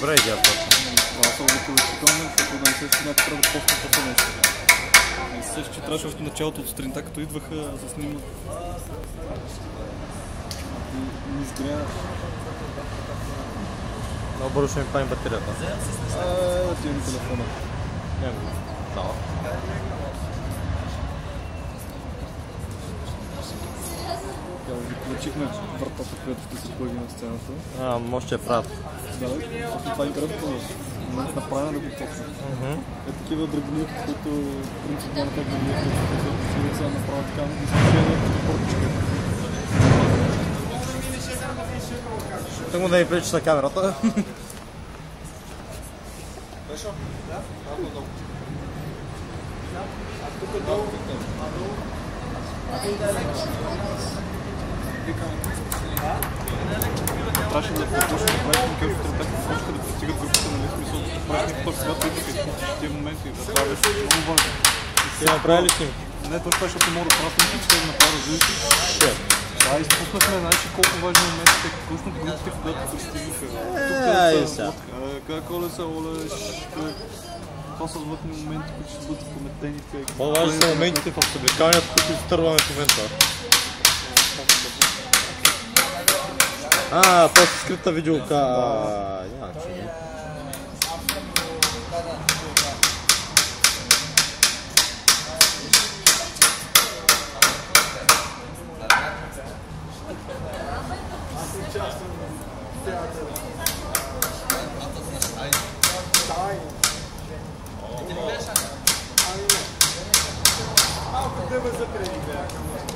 Добре идеята. Това са удовлетворително, защото да не се снимат трябва да поствам после нещо. И също, че трябваше още началото от сутринта, като идваха да снимат. Не изгряваш. Много бързо ще ми пали батерията. Отивам на телефона. Няма го. Става. Включихме вратата, която ще се появи на сцената. Може да я правят. Да, това е интересно момент направена да го точно. Е такива дребнилки, които принцип няма как да ми е точно, сега направят така изключение като портичка. Тъй му да ми пречиш на камерата. Беше? Да? Долу. Тук долу. Трябваше да започнем да правим към сутринта, като почнаха да пристигат групите, нали, смисъл, правиш някакъв когато идваха и тия моменти, да това беше много важно. Ти направи ли снимки? Не, точно това, защото мога да правя снимки, че да направя различни. Да, изпуснахме, знаеш колко важни моменти, точно групите, когато пристигнаха. Как Оле са, Оле, това са златни моменти, които ще бъдат пометени. По-важни са моментите в съблекаването, които изтърваме в момента. После скрита видеока. Няма че. Малко дъба за преди бяха.